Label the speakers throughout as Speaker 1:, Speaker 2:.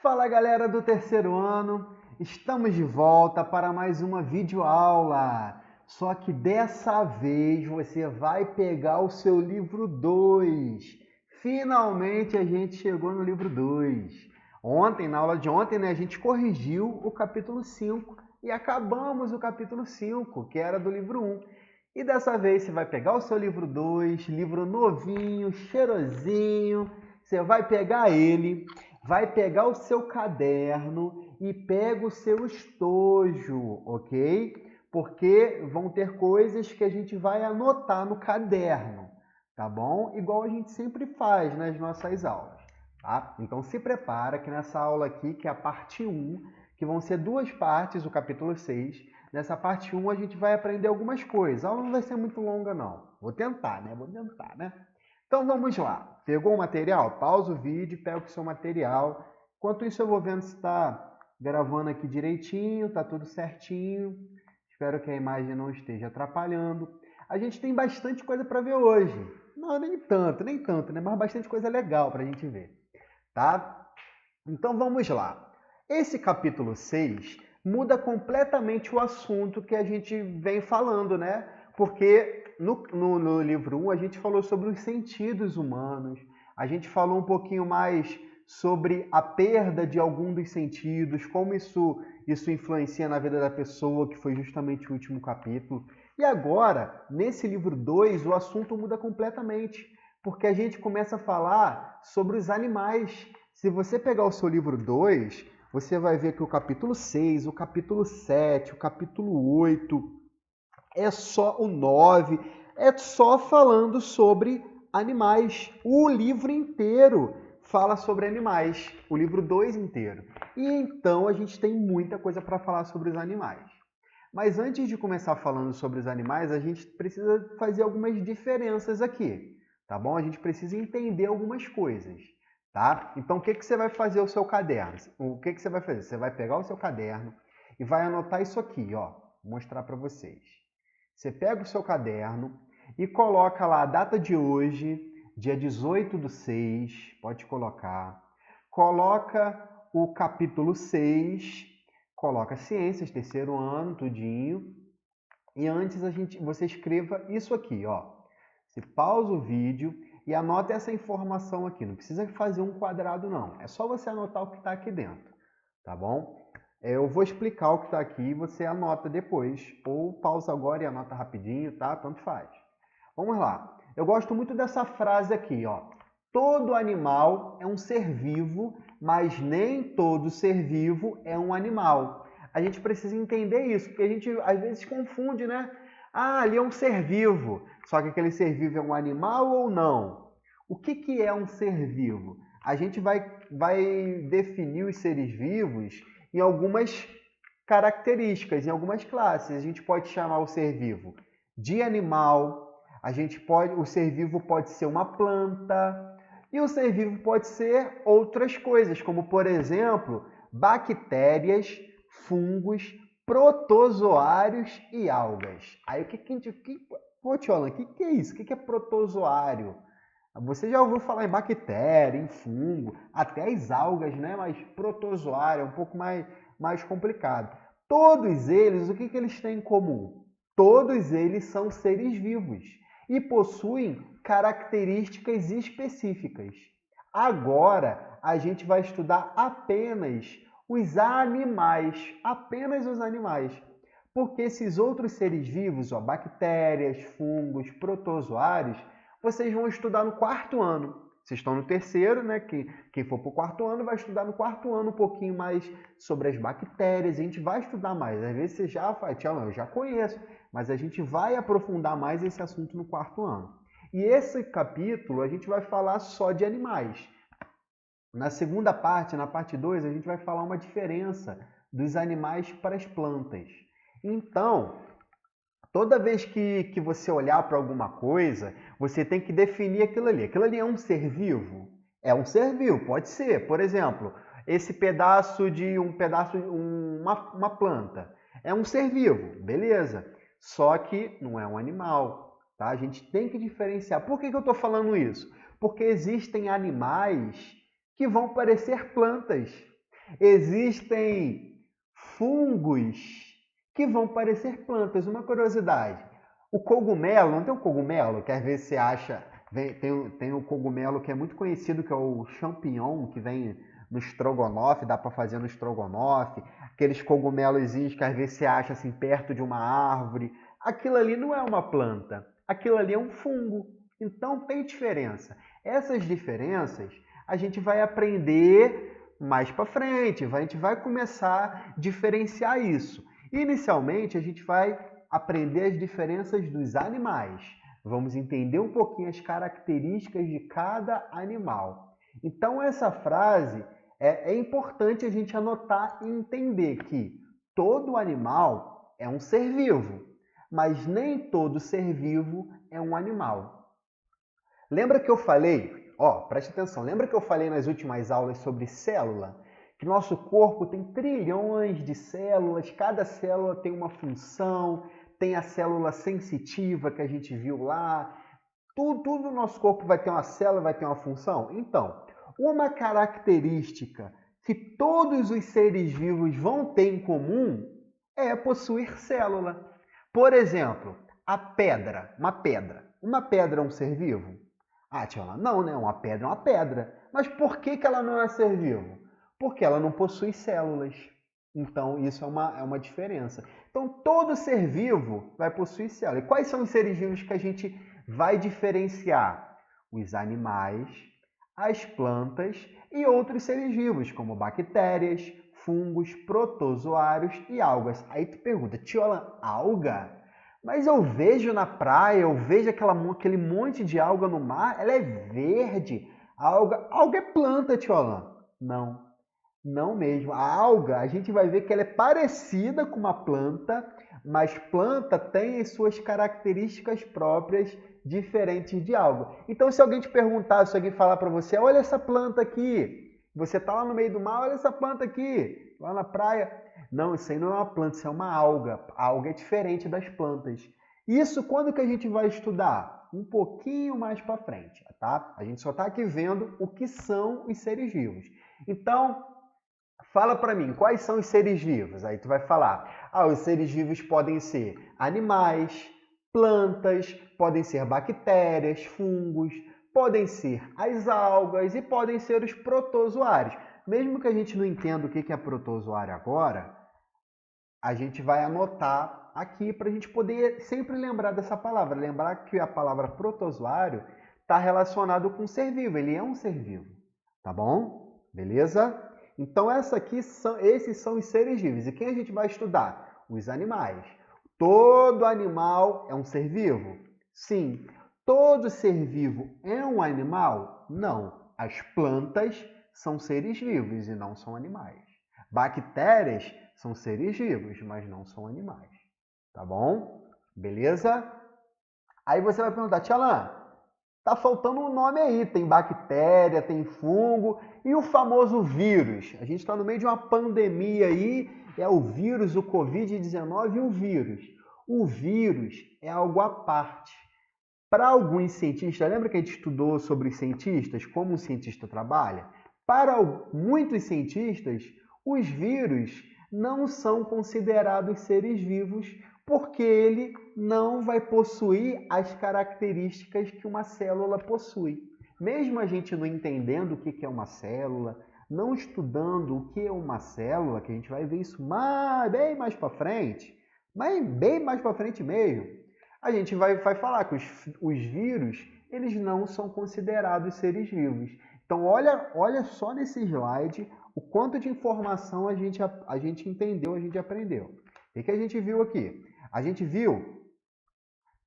Speaker 1: Fala galera do terceiro ano, estamos de volta para mais uma videoaula. Só que dessa vez você vai pegar o seu livro 2. Finalmente a gente chegou no livro 2. Ontem, na aula de ontem, a gente corrigiu o capítulo 5 e acabamos o capítulo 5, que era do livro 1. E dessa vez você vai pegar o seu livro 2, livro novinho, cheirosinho, você vai pegar ele, vai pegar o seu caderno e pega o seu estojo, ok? Porque vão ter coisas que a gente vai anotar no caderno, tá bom? Igual a gente sempre faz nas nossas aulas, tá? Então se prepara que nessa aula aqui, que é a parte 1, que vão ser duas partes, o capítulo 6, nessa parte 1 a gente vai aprender algumas coisas. A aula não vai ser muito longa não. Vou tentar, né? Então vamos lá. Pegou o material? Pausa o vídeo, pega o seu material. Enquanto isso eu vou vendo se está gravando aqui direitinho, está tudo certinho. Espero que a imagem não esteja atrapalhando. A gente tem bastante coisa para ver hoje. Não, nem tanto, né? Mas bastante coisa legal para a gente ver, tá? Então vamos lá. Esse capítulo 6 muda completamente o assunto que a gente vem falando, né? Porque no livro 1 a gente falou sobre os sentidos humanos, a gente falou um pouquinho mais sobre a perda de algum dos sentidos, como isso influencia na vida da pessoa, que foi justamente o último capítulo. E agora, nesse livro 2, o assunto muda completamente, porque a gente começa a falar sobre os animais. Se você pegar o seu livro 2, você vai ver que o capítulo 6, o capítulo 7, o capítulo 8, o 9, é só falando sobre animais. O livro inteiro fala sobre animais, o livro 2 inteiro. E então a gente tem muita coisa para falar sobre os animais. Mas antes de começar falando sobre os animais, a gente precisa fazer algumas diferenças aqui, tá bom? A gente precisa entender algumas coisas, tá? Então, o que você vai fazer o seu caderno? O que você vai fazer? Você vai pegar o seu caderno e vai anotar isso aqui, ó. Vou mostrar para vocês. Você pega o seu caderno e coloca lá a data de hoje, dia 18/6, pode colocar. Coloca o capítulo 6, coloca ciências, terceiro ano, tudinho. E antes você escreva isso aqui, ó. Você pausa o vídeo e anota essa informação aqui. Não precisa fazer um quadrado, não. É só você anotar o que está aqui dentro, tá bom? Eu vou explicar o que está aqui e você anota depois. Ou pausa agora e anota rapidinho, tá? Tanto faz. Vamos lá. Eu gosto muito dessa frase aqui, ó. Todo animal é um ser vivo, mas nem todo ser vivo é um animal. A gente precisa entender isso, porque a gente às vezes confunde, né? Ah, ali é um ser vivo. Só que aquele ser vivo é um animal ou não? O que é um ser vivo? A gente vai definir os seres vivos em algumas características, em algumas classes. A gente pode chamar o ser vivo de animal, o ser vivo pode ser uma planta, e o ser vivo pode ser outras coisas, como por exemplo, bactérias, fungos, protozoários e algas. Aí o que a gente... Pô, Tiola, o que é isso? O que é protozoário? Você já ouviu falar em bactéria, em fungo, até as algas, né? Mas protozoário é um pouco mais complicado. Todos eles, o que eles têm em comum? Todos eles são seres vivos e possuem características específicas. Agora, a gente vai estudar apenas os animais. Porque esses outros seres vivos, ó, bactérias, fungos, protozoários, vocês vão estudar no quarto ano. Vocês estão no terceiro, né? Quem for para o quarto ano vai estudar no quarto ano um pouquinho mais sobre as bactérias. A gente vai estudar mais. Às vezes você já fala, Tchau, eu já conheço, mas a gente vai aprofundar mais esse assunto no quarto ano. E esse capítulo a gente vai falar só de animais. Na segunda parte, na parte 2, a gente vai falar uma diferença dos animais para as plantas. Então, toda vez que você olhar para alguma coisa, você tem que definir aquilo ali. Aquilo ali é um ser vivo? É um ser vivo, pode ser. Por exemplo, esse pedaço de uma planta. É um ser vivo, beleza. Só que não é um animal, tá? A gente tem que diferenciar. Por que eu estou falando isso? Porque existem animais que vão parecer plantas. Existem fungos que vão parecer plantas. Uma curiosidade, o cogumelo, não tem um cogumelo que às vezes você acha, tem o cogumelo que é muito conhecido, que é o champignon, que vem no estrogonofe, dá para fazer no estrogonofe, aqueles cogumelozinhos que às vezes você acha assim perto de uma árvore. Aquilo ali não é uma planta, aquilo ali é um fungo. Então tem diferença. Essas diferenças a gente vai aprender mais para frente, a gente vai começar a diferenciar isso. Inicialmente, a gente vai aprender as diferenças dos animais. Vamos entender um pouquinho as características de cada animal. Então, essa frase é importante a gente anotar e entender que todo animal é um ser vivo, mas nem todo ser vivo é um animal. Lembra que eu falei, preste atenção, lembra que eu falei nas últimas aulas sobre célula? Que nosso corpo tem trilhões de células, cada célula tem uma função, tem a célula sensitiva que a gente viu lá. Tudo no nosso corpo vai ter uma célula, vai ter uma função? Então, uma característica que todos os seres vivos vão ter em comum é possuir célula. Por exemplo, a pedra, uma pedra. Uma pedra é um ser vivo? Ah, tia, não, né? Uma pedra é uma pedra. Mas por que ela não é ser vivo? Porque ela não possui células. Então, isso é uma diferença. Então, todo ser vivo vai possuir células. E quais são os seres vivos que a gente vai diferenciar? Os animais, as plantas e outros seres vivos, como bactérias, fungos, protozoários e algas. Aí tu pergunta, Tiola, alga? Mas eu vejo na praia, eu vejo aquele monte de alga no mar, ela é verde. Alga é planta, Tiolan. Não, não mesmo. A alga, a gente vai ver que ela é parecida com uma planta, mas planta tem as suas características próprias diferentes de alga. Então, se alguém te perguntar, se alguém falar para você, olha essa planta aqui, você está lá no meio do mar, olha essa planta aqui, lá na praia. Não, isso aí não é uma planta, isso é uma alga. A alga é diferente das plantas. Isso quando que a gente vai estudar? Um pouquinho mais para frente, tá? A gente só está aqui vendo o que são os seres vivos. Então, fala para mim, quais são os seres vivos? Aí tu vai falar, os seres vivos podem ser animais, plantas, podem ser bactérias, fungos, podem ser as algas e podem ser os protozoários. Mesmo que a gente não entenda o que é protozoário agora, a gente vai anotar aqui para a gente poder sempre lembrar dessa palavra. Lembrar que a palavra protozoário está relacionado com ser vivo, ele é um ser vivo, tá bom? Beleza? Então esses são os seres vivos. E quem a gente vai estudar? Os animais. Todo animal é um ser vivo? Sim. Todo ser vivo é um animal? Não. As plantas são seres vivos e não são animais. Bactérias são seres vivos, mas não são animais. Tá bom? Beleza? Aí você vai perguntar, Tchalan, tá faltando um nome aí. Tem bactéria, tem fungo e o famoso vírus. A gente está no meio de uma pandemia aí, é o vírus, o Covid-19 e o vírus. O vírus é algo à parte. Para alguns cientistas, lembra que a gente estudou sobre os cientistas, como um cientista trabalha? Para muitos cientistas, os vírus não são considerados seres vivos porque ele não vai possuir as características que uma célula possui. Mesmo a gente não entendendo o que é uma célula, não estudando o que é uma célula, que a gente vai ver isso bem mais para frente, mas bem mais para frente mesmo, a gente vai falar que os vírus eles não são considerados seres vivos. Então olha só nesse slide o quanto de informação a gente entendeu, a gente aprendeu. O que a gente viu aqui? A gente viu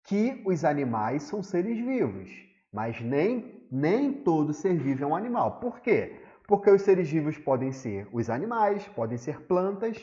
Speaker 1: que os animais são seres vivos, mas nem todo ser vivo é um animal. Por quê? Porque os seres vivos podem ser os animais, podem ser plantas,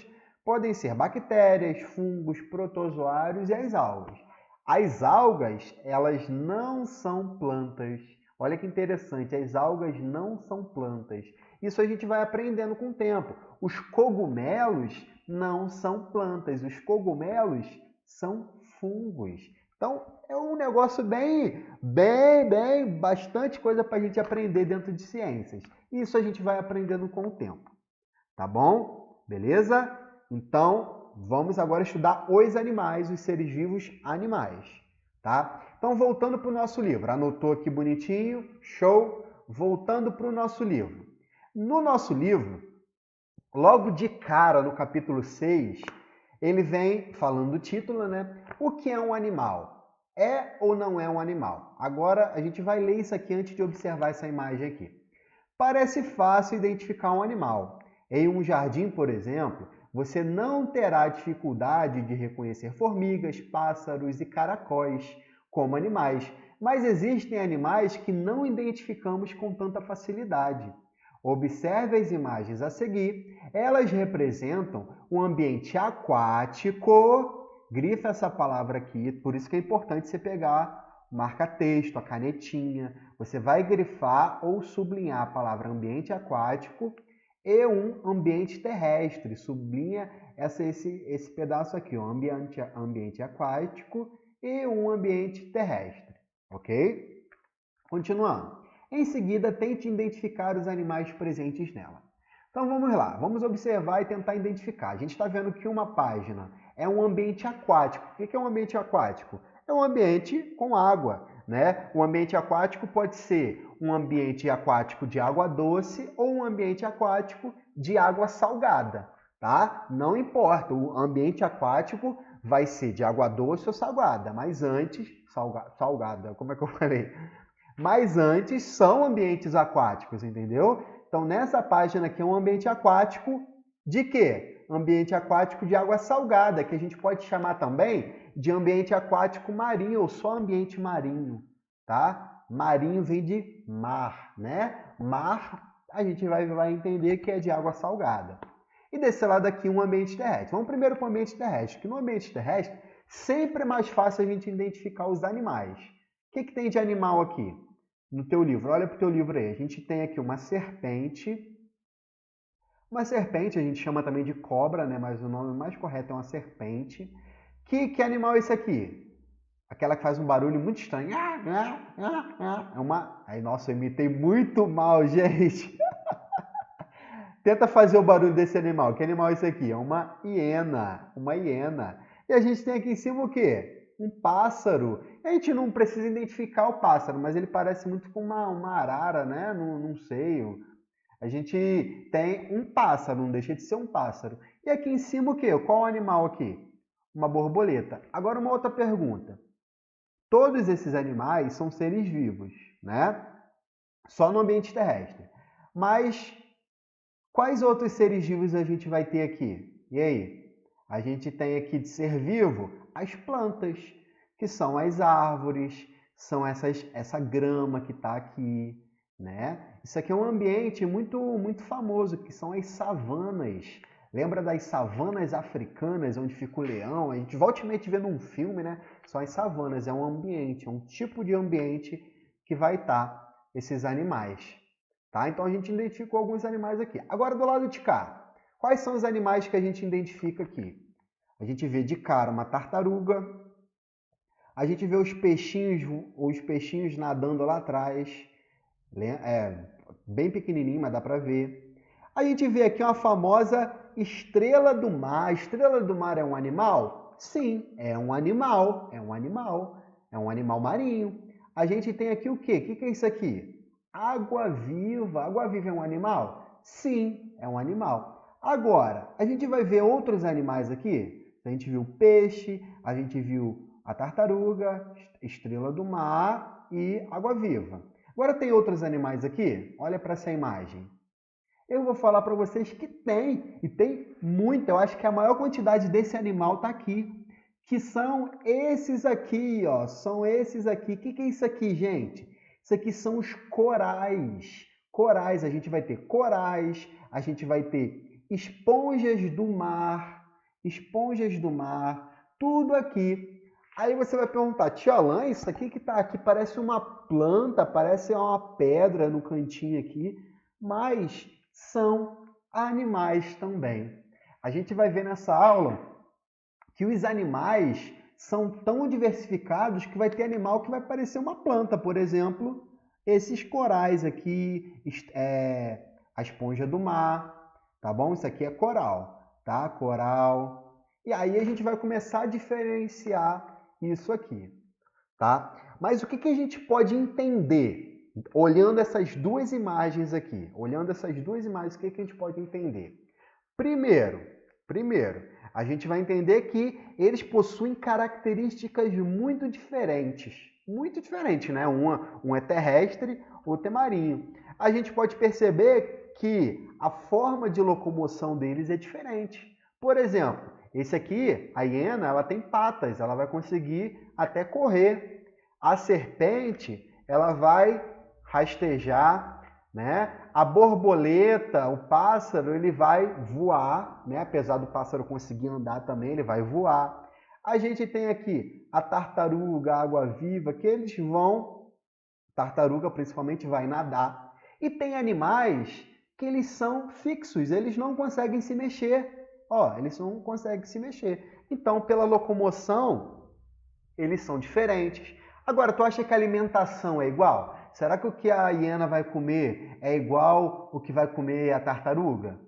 Speaker 1: podem ser bactérias, fungos, protozoários e as algas. As algas, elas não são plantas. Olha que interessante, as algas não são plantas. Isso a gente vai aprendendo com o tempo. Os cogumelos não são plantas, os cogumelos são fungos. Então, é um negócio bastante coisa para a gente aprender dentro de ciências. Isso a gente vai aprendendo com o tempo. Tá bom? Beleza? Então, vamos agora estudar os animais, os seres vivos animais, tá? Então, voltando para o nosso livro. Anotou aqui bonitinho? Show! Voltando para o nosso livro. No nosso livro, logo de cara, no capítulo 6, ele vem falando do título, né? O que é um animal? É ou não é um animal? Agora, a gente vai ler isso aqui antes de observar essa imagem aqui. Parece fácil identificar um animal. Em um jardim, por exemplo, você não terá dificuldade de reconhecer formigas, pássaros e caracóis como animais, mas existem animais que não identificamos com tanta facilidade. Observe as imagens a seguir. Elas representam um ambiente aquático. Grifa essa palavra aqui, por isso que é importante você pegar marca-texto, a canetinha. Você vai grifar ou sublinhar a palavra ambiente aquático e um ambiente terrestre. Sublinha esse pedaço aqui, ó, ambiente aquático e um ambiente terrestre, ok? Continuando. Em seguida, tente identificar os animais presentes nela. Então vamos lá, vamos observar e tentar identificar. A gente está vendo que uma página é um ambiente aquático. O que é um ambiente aquático? É um ambiente com água, né? O ambiente aquático pode ser um ambiente aquático de água doce ou um ambiente aquático de água salgada, tá? Não importa, o ambiente aquático vai ser de água doce ou salgada, mas antes, salgada, como é que eu falei? Mas antes são ambientes aquáticos, entendeu? Então, nessa página aqui é um ambiente aquático de quê? Ambiente aquático de água salgada, que a gente pode chamar também de ambiente aquático marinho ou só ambiente marinho, tá? Marinho vem de mar, né? Mar, a gente vai entender que é de água salgada. E desse lado aqui, um ambiente terrestre. Vamos primeiro para o ambiente terrestre, que no ambiente terrestre sempre é mais fácil a gente identificar os animais. O que tem de animal aqui no teu livro? Olha para o teu livro aí. A gente tem aqui uma serpente. Uma serpente a gente chama também de cobra, né? Mas o nome mais correto é uma serpente. Que animal é esse aqui? Aquela que faz um barulho muito estranho. É uma... Ai, nossa, eu imitei muito mal, gente. Tenta fazer o barulho desse animal. Que animal é esse aqui? É uma hiena. Uma hiena. E a gente tem aqui em cima o quê? Um pássaro. A gente não precisa identificar o pássaro, mas ele parece muito com uma arara, né? Não sei. A gente tem um pássaro, não deixa de ser um pássaro. E aqui em cima o quê? Qual animal aqui? Uma borboleta. Agora uma outra pergunta. Todos esses animais são seres vivos, né? Só no ambiente terrestre. Mas quais outros seres vivos a gente vai ter aqui? E aí? A gente tem aqui de ser vivo as plantas, que são as árvores, são essa grama que está aqui, né? Isso aqui é um ambiente muito famoso, que são as savanas. Lembra das savanas africanas, onde fica o leão? A gente volta e meia vê num filme, né? São as savanas, é um ambiente, é um tipo de ambiente que vai estar esses animais. Tá? Então a gente identificou alguns animais aqui. Agora do lado de cá, quais são os animais que a gente identifica aqui? A gente vê de cara uma tartaruga, a gente vê os peixinhos nadando lá atrás, bem pequenininho, mas dá para ver. A gente vê aqui uma famosa estrela do mar. A estrela do mar é um animal? Sim, é um animal, é um animal marinho. A gente tem aqui o quê? O que é isso aqui? Água-viva. Água-viva é um animal? Sim, é um animal. Agora, a gente vai ver outros animais aqui. A gente viu peixe, a gente viu a tartaruga, estrela do mar e água-viva. Agora tem outros animais aqui? Olha para essa imagem. Eu vou falar para vocês que tem, e tem muito. Eu acho que a maior quantidade desse animal está aqui. Que são esses aqui, ó. São esses aqui. O que é isso aqui, gente? Isso aqui são os corais. Corais, a gente vai ter corais, a gente vai ter esponjas do mar, tudo aqui. Aí você vai perguntar, tia Alain, isso aqui que está aqui parece uma planta, parece uma pedra no cantinho aqui, mas são animais também. A gente vai ver nessa aula que os animais são tão diversificados que vai ter animal que vai parecer uma planta, por exemplo, esses corais aqui, a esponja do mar, tá bom? Isso aqui é coral, tá? Coral. E aí a gente vai começar a diferenciar isso aqui, tá? Mas o que a gente pode entender olhando essas duas imagens aqui? Olhando essas duas imagens, o que a gente pode entender? Primeiro, a gente vai entender que eles possuem características muito diferentes. Muito diferentes, né? Um é terrestre, outro é marinho. A gente pode perceber que a forma de locomoção deles é diferente. Por exemplo, esse aqui, a hiena, ela tem patas, ela vai conseguir até correr. A serpente, ela vai rastejar, né? A borboleta, o pássaro, ele vai voar, né? Apesar do pássaro conseguir andar também, ele vai voar. A gente tem aqui a tartaruga, a água-viva, que eles vão, tartaruga principalmente, vai nadar. E tem animais que eles são fixos, eles não conseguem se mexer. Ó, eles não conseguem se mexer. Então, pela locomoção, eles são diferentes. Agora, tu acha que a alimentação é igual? Será que o que a hiena vai comer é igual o que vai comer a tartaruga?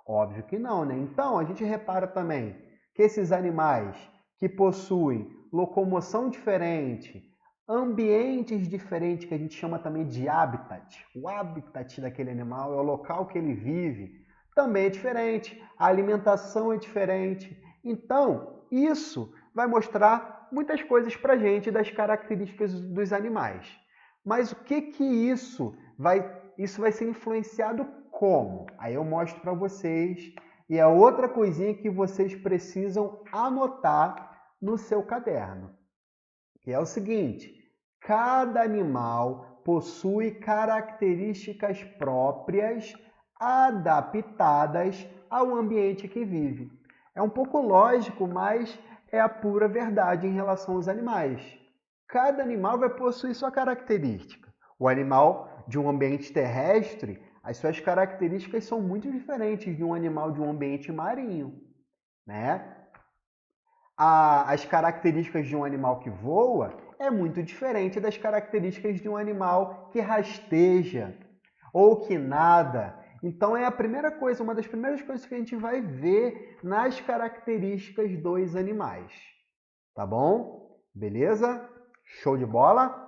Speaker 1: Óbvio que não, né? Então, a gente repara também que esses animais que possuem locomoção diferente, ambientes diferentes, que a gente chama também de habitat. O habitat daquele animal é o local que ele vive, também é diferente. A alimentação é diferente. Então, isso vai mostrar muitas coisas para a gente das características dos animais. Mas o que isso vai ser influenciado como? Aí eu mostro para vocês. E é outra coisinha que vocês precisam anotar no seu caderno. Que é o seguinte: cada animal possui características próprias adaptadas ao ambiente que vive. É um pouco lógico, mas é a pura verdade em relação aos animais. Cada animal vai possuir sua característica. O animal de um ambiente terrestre, as suas características são muito diferentes de um animal de um ambiente marinho, né? As características de um animal que voa é muito diferente das características de um animal que rasteja ou que nada. Então é a primeira coisa, uma das primeiras coisas que a gente vai ver nas características dos animais. Tá bom? Beleza? Show de bola?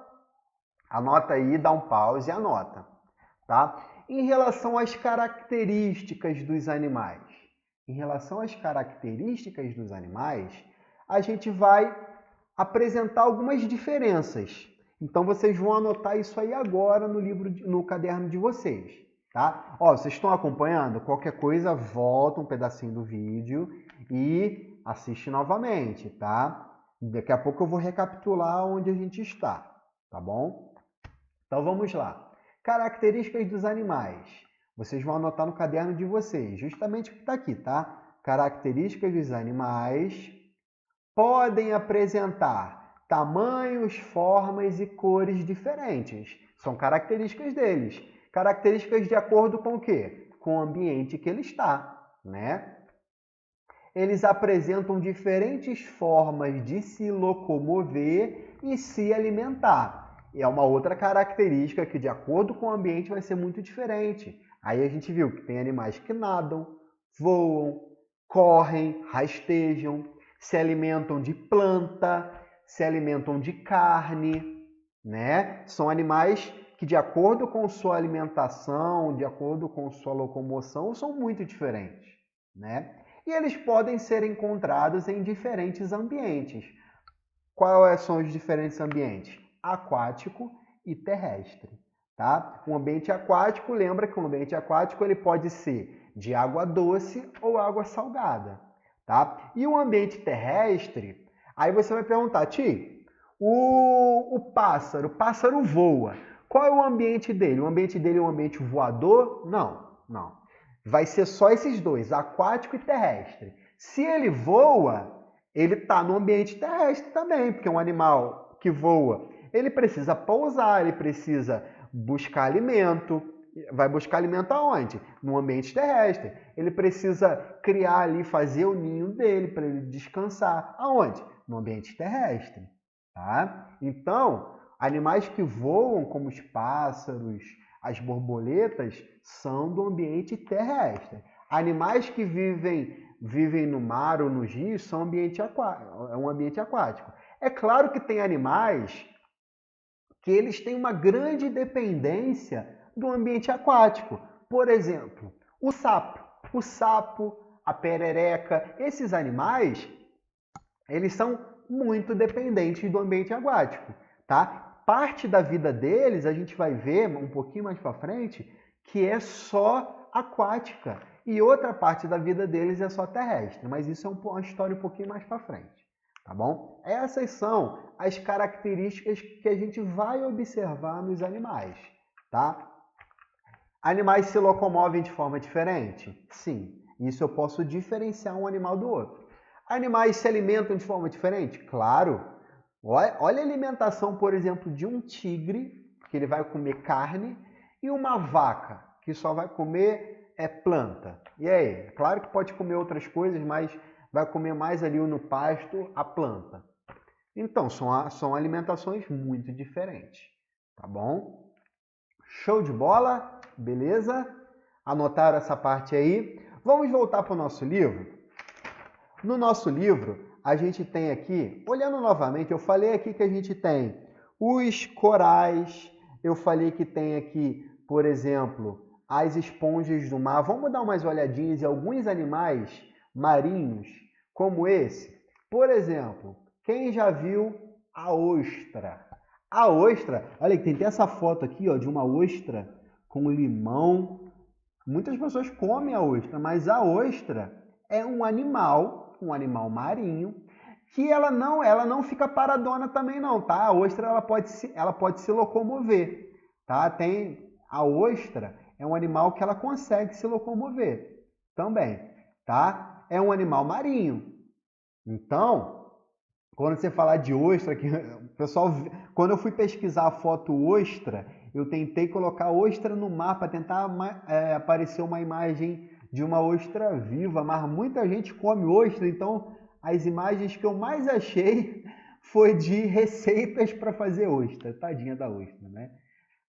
Speaker 1: Anota aí, dá um pause e anota, tá? Em relação às características dos animais, a gente vai apresentar algumas diferenças. Então vocês vão anotar isso aí agora no livro, no caderno de vocês, tá? Ó, vocês estão acompanhando? Qualquer coisa, volta um pedacinho do vídeo e assiste novamente, tá? Daqui a pouco eu vou recapitular onde a gente está, tá bom? Então vamos lá. Características dos animais. Vocês vão anotar no caderno de vocês, justamente o que está aqui, tá? Características dos animais podem apresentar tamanhos, formas e cores diferentes. São características deles. Características de acordo com o quê? Com o ambiente que ele está, né? Eles apresentam diferentes formas de se locomover e se alimentar. E é uma outra característica que, de acordo com o ambiente, vai ser muito diferente. Aí a gente viu que tem animais que nadam, voam, correm, rastejam, se alimentam de planta, se alimentam de carne, né? São animais que, de acordo com sua alimentação, de acordo com sua locomoção, são muito diferentes, né? E eles podem ser encontrados em diferentes ambientes. Quais são os diferentes ambientes? Aquático e terrestre, tá? Um ambiente aquático, lembra que um ambiente aquático ele pode ser de água doce ou água salgada, tá? E o ambiente terrestre, aí você vai perguntar, Ti, o pássaro voa. Qual é o ambiente dele? O ambiente dele é um ambiente voador? Não. Vai ser só esses dois, aquático e terrestre. Se ele voa, ele está no ambiente terrestre também, porque um animal que voa, ele precisa pousar, ele precisa buscar alimento. Vai buscar alimento aonde? No ambiente terrestre. Ele precisa criar ali, fazer o ninho dele para ele descansar. Aonde? No ambiente terrestre. Tá? Então, animais que voam, como os pássaros, as borboletas, são do ambiente terrestre. Animais que vivem no mar ou nos rios são um ambiente aquático. É claro que tem animais que eles têm uma grande dependência do ambiente aquático. Por exemplo, o sapo, a perereca, esses animais, eles são muito dependentes do ambiente aquático, tá? Parte da vida deles, a gente vai ver um pouquinho mais para frente, que é só aquática. E outra parte da vida deles é só terrestre, mas isso é uma história um pouquinho mais para frente, tá bom? Essas são as características que a gente vai observar nos animais, tá? Animais se locomovem de forma diferente? Sim, isso eu posso diferenciar um animal do outro. Animais se alimentam de forma diferente? Claro. Olha a alimentação, por exemplo, de um tigre, que ele vai comer carne, e uma vaca, que só vai comer planta. E aí? Claro que pode comer outras coisas, mas vai comer mais ali no pasto a planta. Então, são alimentações muito diferentes, tá bom? Show de bola? Beleza? Anotaram essa parte aí? Vamos voltar para o nosso livro? No nosso livro, a gente tem aqui, olhando novamente, eu falei aqui que a gente tem os corais, eu falei que tem aqui, por exemplo, as esponjas do mar. Vamos dar umas olhadinhas em alguns animais marinhos, como esse. Por exemplo, quem já viu a ostra? A ostra, olha, tem até essa foto aqui, ó, de uma ostra com limão. Muitas pessoas comem a ostra, mas a ostra é um animal marinho, que ela não fica paradona também não, tá? A ostra ela pode se locomover, tá? A ostra é um animal que ela consegue se locomover também, tá? É um animal marinho. Então, quando você falar de ostra, que o pessoal, quando eu fui pesquisar a foto ostra, eu tentei colocar ostra no mar para tentar aparecer uma imagem de uma ostra viva, mas muita gente come ostra, então as imagens que eu mais achei foi de receitas para fazer ostra, tadinha da ostra, né?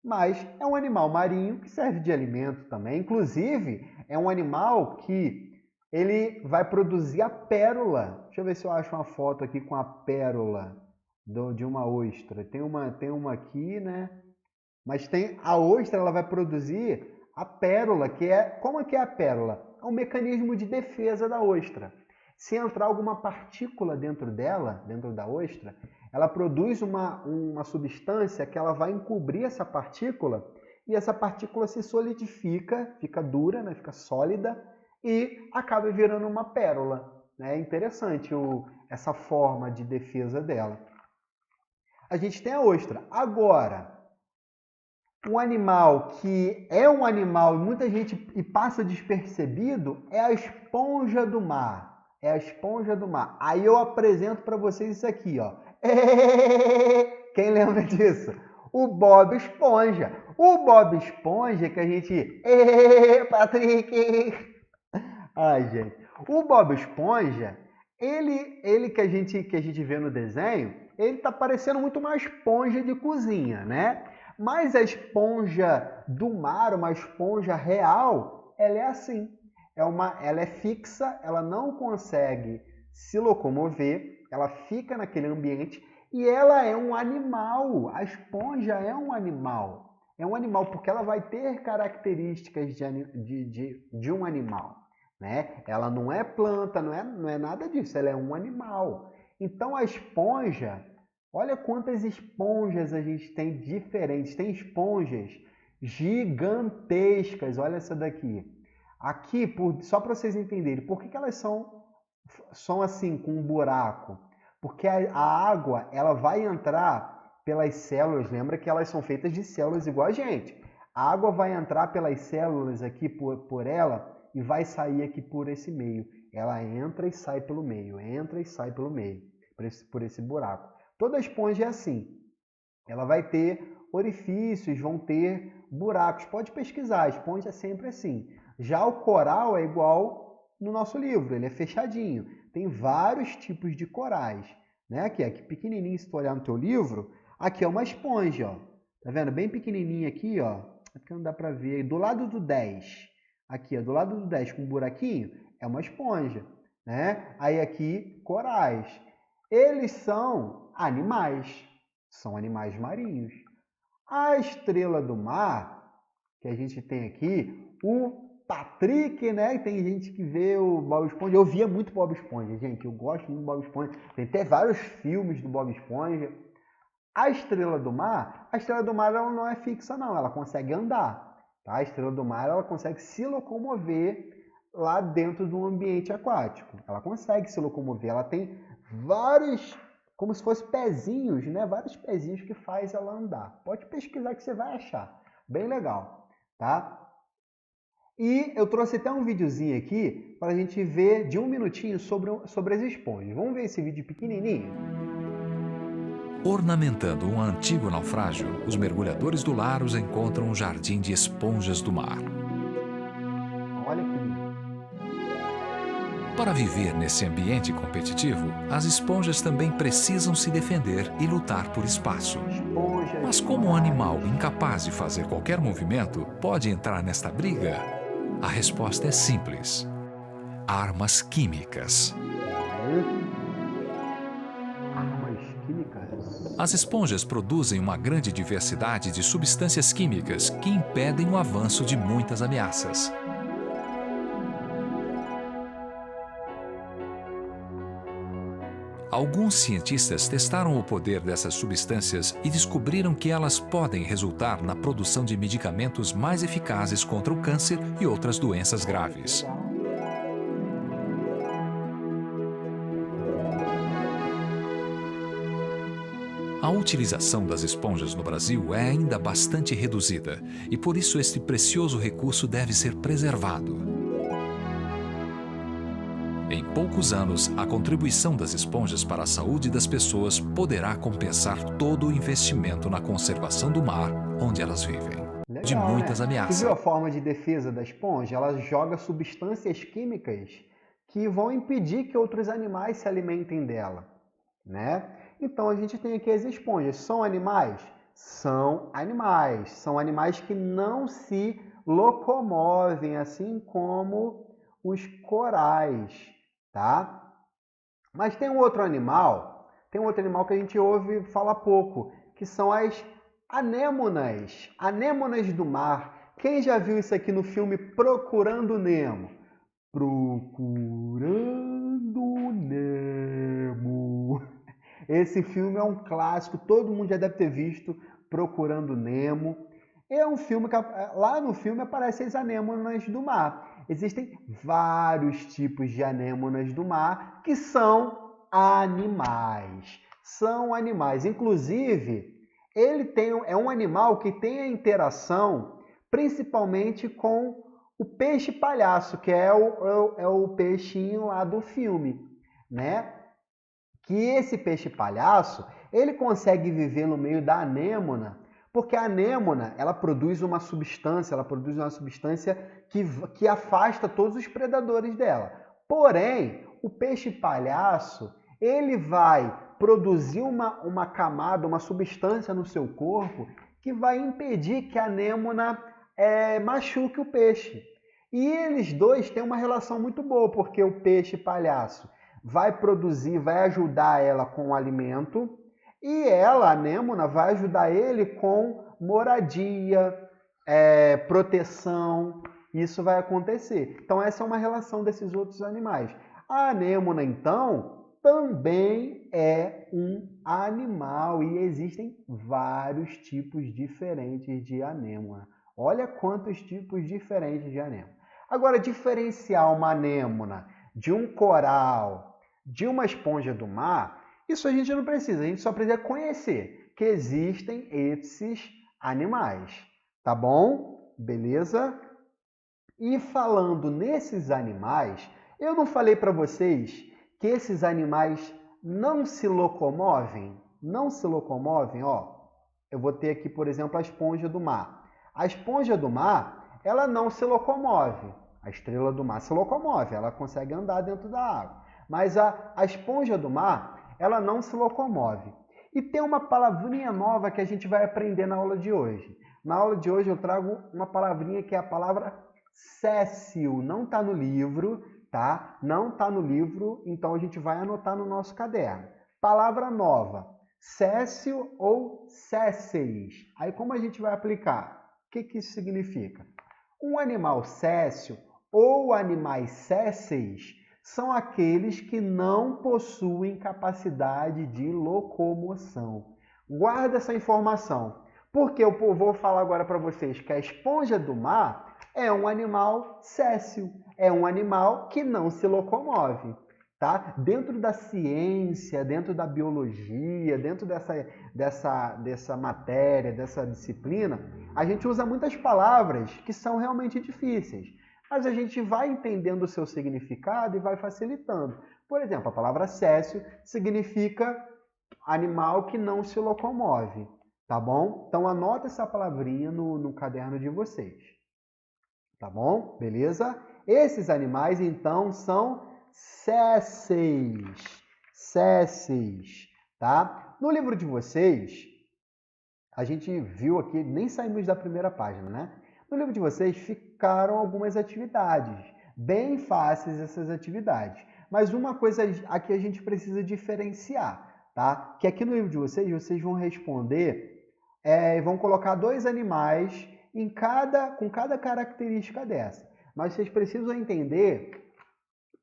Speaker 1: Mas é um animal marinho que serve de alimento também, inclusive é um animal que ele vai produzir a pérola. Deixa eu ver se eu acho uma foto aqui com a pérola de uma ostra. Tem uma aqui, né? Mas a ostra, ela vai produzir a pérola, como é que é a pérola? É um mecanismo de defesa da ostra. Se entrar alguma partícula dentro dela, dentro da ostra, ela produz uma substância que ela vai encobrir essa partícula e essa partícula se solidifica, fica dura, né? Fica sólida e acaba virando uma pérola. É interessante essa forma de defesa dela. A gente tem a ostra. Agora, um animal que é um animal e muita gente passa despercebido é a esponja do mar. É a esponja do mar. Aí eu apresento para vocês isso aqui, ó. Quem lembra disso? O Bob Esponja. O Bob Esponja que a gente... Patrick! Ai, gente. O Bob Esponja, ele que a gente vê no desenho, ele tá parecendo muito uma esponja de cozinha, né? Mas a esponja do mar, uma esponja real, ela é assim. Ela é fixa, ela não consegue se locomover, ela fica naquele ambiente e ela é um animal. A esponja é um animal. É um animal porque ela vai ter características de um animal, né? Ela não é planta, não é nada disso, ela é um animal. Então a esponja, olha quantas esponjas a gente tem diferentes. Tem esponjas gigantescas, olha essa daqui. Aqui, só para vocês entenderem, por que elas são assim, com um buraco? Porque a água ela vai entrar pelas células, lembra que elas são feitas de células igual a gente. A água vai entrar pelas células aqui por ela e vai sair aqui por esse meio. Ela entra e sai pelo meio, entra e sai pelo meio, por esse buraco. Toda esponja é assim. Ela vai ter orifícios, vão ter buracos. Pode pesquisar, a esponja é sempre assim. Já o coral é igual no nosso livro, ele é fechadinho. Tem vários tipos de corais, né? Aqui pequenininho, se tu olhar no teu livro, aqui é uma esponja, ó. Tá vendo? Bem pequenininho aqui, ó. Aqui não dá para ver. Do lado do 10. Aqui, ó, do lado do 10 com um buraquinho, é uma esponja, né? Aí aqui, corais. Eles são animais marinhos. A estrela do mar, que a gente tem aqui, o Patrick, né? Tem gente que vê o Bob Esponja. Eu via muito Bob Esponja, gente. Eu gosto muito do Bob Esponja. Tem até vários filmes do Bob Esponja. A estrela do mar ela não é fixa, não. Ela consegue andar. Tá? A estrela do mar ela consegue se locomover lá dentro do ambiente aquático. Ela consegue se locomover. Ela tem vários, como se fossem pezinhos, né? Vários pezinhos que faz ela andar. Pode pesquisar que você vai achar. Bem legal, tá? E eu trouxe até um videozinho aqui para a gente ver de 1 minutinho sobre as esponjas. Vamos ver esse vídeo pequenininho?
Speaker 2: Ornamentando um antigo naufrágio, os mergulhadores do Laros encontram um jardim de esponjas do mar.
Speaker 1: Olha que lindo.
Speaker 2: Para viver nesse ambiente competitivo, as esponjas também precisam se defender e lutar por espaço.
Speaker 1: Esponjas,
Speaker 2: Mas como um
Speaker 1: corais.
Speaker 2: animal incapaz de fazer qualquer movimento pode entrar nesta briga? A resposta é simples: armas químicas.
Speaker 1: Armas químicas.
Speaker 2: As esponjas produzem uma grande diversidade de substâncias químicas que impedem o avanço de muitas ameaças. Alguns cientistas testaram o poder dessas substâncias e descobriram que elas podem resultar na produção de medicamentos mais eficazes contra o câncer e outras doenças graves. A utilização das esponjas no Brasil é ainda bastante reduzida e por isso este precioso recurso deve ser preservado. Em poucos anos, a contribuição das esponjas para a saúde das pessoas poderá compensar todo o investimento na conservação do mar onde elas vivem, de
Speaker 1: Legal,
Speaker 2: muitas
Speaker 1: né? Tu
Speaker 2: ameaças.
Speaker 1: viu a forma de defesa da esponja? Ela joga substâncias químicas que vão impedir que outros animais se alimentem dela, né? Então a gente tem aqui as esponjas. São animais? São animais. São animais que não se locomovem, assim como os corais, tá? Mas tem um outro animal que a gente ouve falar pouco, que são as anêmonas, anêmonas do mar. Quem já viu isso aqui no filme Procurando Nemo? Procurando Nemo. Esse filme é um clássico, todo mundo já deve ter visto Procurando Nemo. É um filme que lá no filme aparecem as anêmonas do mar. Existem vários tipos de anêmonas do mar que são animais. São animais. Inclusive, é um animal que tem a interação principalmente com o peixe palhaço, que é o peixinho lá do filme, né? Que esse peixe palhaço, ele consegue viver no meio da anêmona, porque a anêmona, ela produz uma substância que afasta todos os predadores dela. Porém, o peixe palhaço, ele vai produzir uma camada, uma substância no seu corpo que vai impedir que a anêmona machuque o peixe. E eles dois têm uma relação muito boa, porque o peixe palhaço vai produzir, vai ajudar ela com o alimento, e ela, a anêmona, vai ajudar ele com moradia, proteção. Isso vai acontecer. Então, essa é uma relação desses outros animais. A anêmona, então, também é um animal e existem vários tipos diferentes de anêmona. Olha quantos tipos diferentes de anêmona. Agora, diferenciar uma anêmona de um coral, de uma esponja do mar, isso a gente não precisa, a gente só precisa conhecer que existem esses animais, tá bom? Beleza? E falando nesses animais, eu não falei para vocês que esses animais não se locomovem? Não se locomovem, ó. Eu vou ter aqui, por exemplo, a esponja do mar. A esponja do mar, ela não se locomove. A estrela do mar se locomove, ela consegue andar dentro da água. Mas a esponja do mar, ela não se locomove. E tem uma palavrinha nova que a gente vai aprender na aula de hoje. Na aula de hoje eu trago uma palavrinha que é a palavra Cécio não está no livro, tá? Não está no livro, então a gente vai anotar no nosso caderno. Palavra nova, Cécio ou Césseis. Aí como a gente vai aplicar? O que isso significa? Um animal cécio ou animais césseis são aqueles que não possuem capacidade de locomoção. Guarda essa informação, porque eu vou falar agora para vocês que a esponja do mar é um animal césseo, é um animal que não se locomove. Tá? Dentro da ciência, dentro da biologia, dentro dessa matéria, dessa disciplina, a gente usa muitas palavras que são realmente difíceis, mas a gente vai entendendo o seu significado e vai facilitando. Por exemplo, a palavra césseo significa animal que não se locomove, tá bom? Então anota essa palavrinha no caderno de vocês, tá bom? Beleza? Esses animais, então, são césseis, tá? No livro de vocês, a gente viu aqui, nem saímos da primeira página, né? No livro de vocês ficaram algumas atividades, bem fáceis essas atividades. Mas uma coisa aqui a gente precisa diferenciar, tá? Que aqui no livro de vocês vão responder, vão colocar 2 animais com cada característica dessa. Mas vocês precisam entender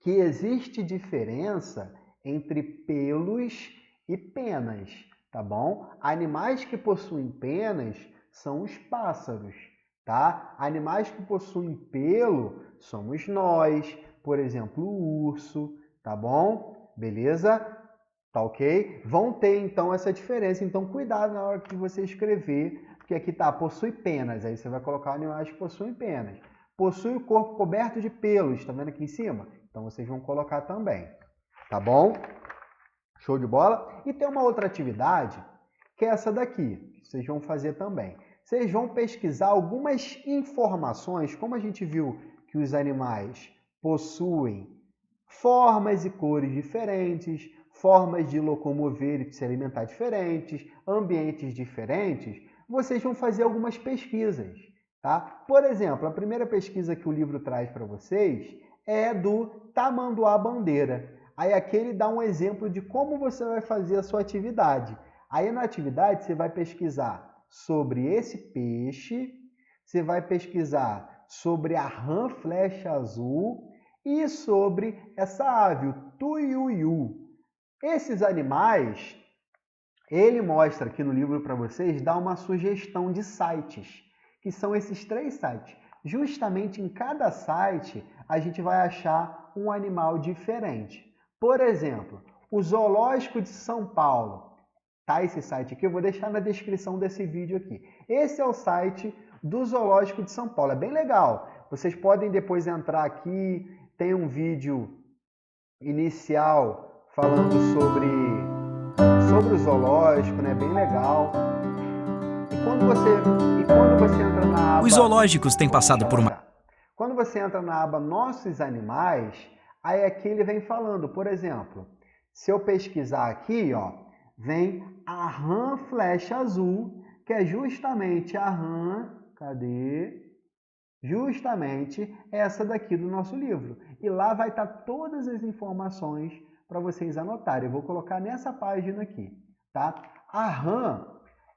Speaker 1: que existe diferença entre pelos e penas, tá bom? Animais que possuem penas são os pássaros, tá? Animais que possuem pelo somos nós, por exemplo, o urso, tá bom? Beleza? Tá ok? Vão ter então essa diferença, então cuidado na hora que você escrever, porque aqui tá, possui penas, aí você vai colocar animais que possuem penas. Possui o corpo coberto de pelos, tá vendo aqui em cima? Então vocês vão colocar também, tá bom? Show de bola? E tem uma outra atividade, que é essa daqui, que vocês vão fazer também. Vocês vão pesquisar algumas informações, como a gente viu que os animais possuem formas e cores diferentes, formas de locomover e se alimentar diferentes, ambientes diferentes, vocês vão fazer algumas pesquisas, tá? Por exemplo, a primeira pesquisa que o livro traz para vocês é do tamanduá-bandeira. Aí aqui ele dá um exemplo de como você vai fazer a sua atividade. Aí na atividade você vai pesquisar sobre esse peixe, você vai pesquisar sobre a rã flecha azul e sobre essa ave, o tuiuiu. Esses animais, ele mostra aqui no livro para vocês, dá uma sugestão de sites, que são esses 3 sites. Justamente em cada site, a gente vai achar um animal diferente. Por exemplo, o Zoológico de São Paulo. Tá esse site aqui, eu vou deixar na descrição desse vídeo aqui. Esse é o site do Zoológico de São Paulo, é bem legal. Vocês podem depois entrar aqui, tem um vídeo inicial falando sobre o zoológico, né? Bem legal. E quando você entra na aba...
Speaker 3: Os zoológicos têm passado por uma...
Speaker 1: Quando você entra na aba Nossos Animais, aí aqui ele vem falando, por exemplo, se eu pesquisar aqui, ó, vem a rã flecha azul, que é justamente a rã, cadê? Justamente essa daqui do nosso livro. E lá vai estar todas as informações para vocês anotarem. Eu vou colocar nessa página aqui, tá? A rã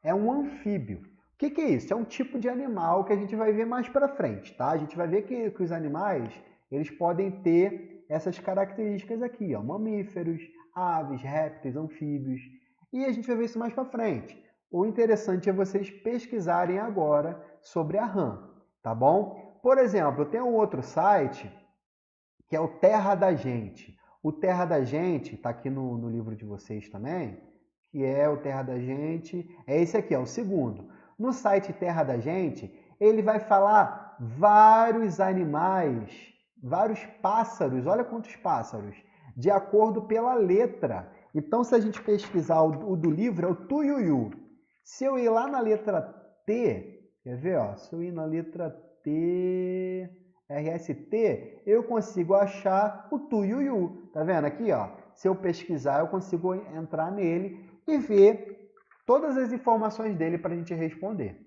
Speaker 1: é um anfíbio. O que é isso? É um tipo de animal que a gente vai ver mais para frente, tá? A gente vai ver que os animais, eles podem ter essas características aqui, ó, mamíferos, aves, répteis, anfíbios. E a gente vai ver isso mais para frente. O interessante é vocês pesquisarem agora sobre a rã, tá bom? Por exemplo, tem um outro site que é o Terra da Gente. O Terra da Gente está aqui no livro de vocês também, que é o Terra da Gente. É esse aqui, é o segundo. No site Terra da Gente, ele vai falar vários animais, vários pássaros. Olha quantos pássaros, de acordo pela letra. Então, se a gente pesquisar o do livro, é o tuiuiu. Se eu ir lá na letra T, quer ver? Ó, se eu ir na letra T, RST, eu consigo achar o tuiuiu. Tá vendo aqui? Ó? Se eu pesquisar, eu consigo entrar nele e ver todas as informações dele para a gente responder.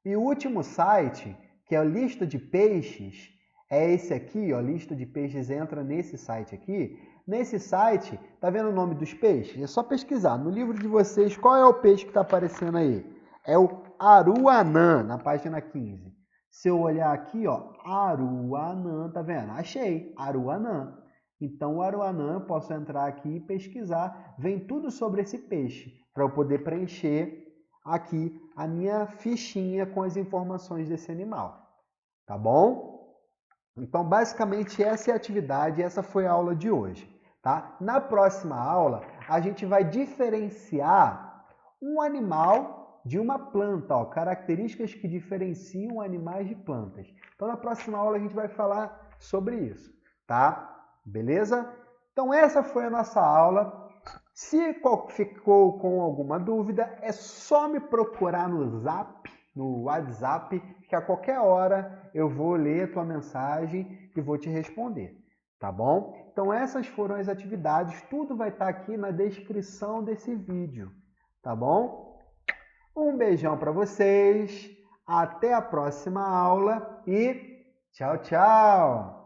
Speaker 1: E o último site que é a lista de peixes, é esse aqui, ó, lista de peixes, entra nesse site aqui. Nesse site, tá vendo o nome dos peixes? É só pesquisar. No livro de vocês, qual é o peixe que está aparecendo aí? É o aruanã, na página 15. Se eu olhar aqui, ó, aruanã, tá vendo? Achei, aruanã. Então, o aruanã, eu posso entrar aqui e pesquisar. Vem tudo sobre esse peixe, para eu poder preencher aqui a minha fichinha com as informações desse animal. Tá bom? Então, basicamente, essa é a atividade, essa foi a aula de hoje. Tá? Na próxima aula, a gente vai diferenciar um animal de uma planta, ó, características que diferenciam animais de plantas. Então, na próxima aula, a gente vai falar sobre isso, tá? Beleza? Então, essa foi a nossa aula. Se ficou com alguma dúvida, é só me procurar no Zap, no WhatsApp, que a qualquer hora eu vou ler a tua mensagem e vou te responder, tá bom? Então essas foram as atividades, tudo vai estar aqui na descrição desse vídeo, tá bom? Um beijão para vocês, até a próxima aula e tchau, tchau!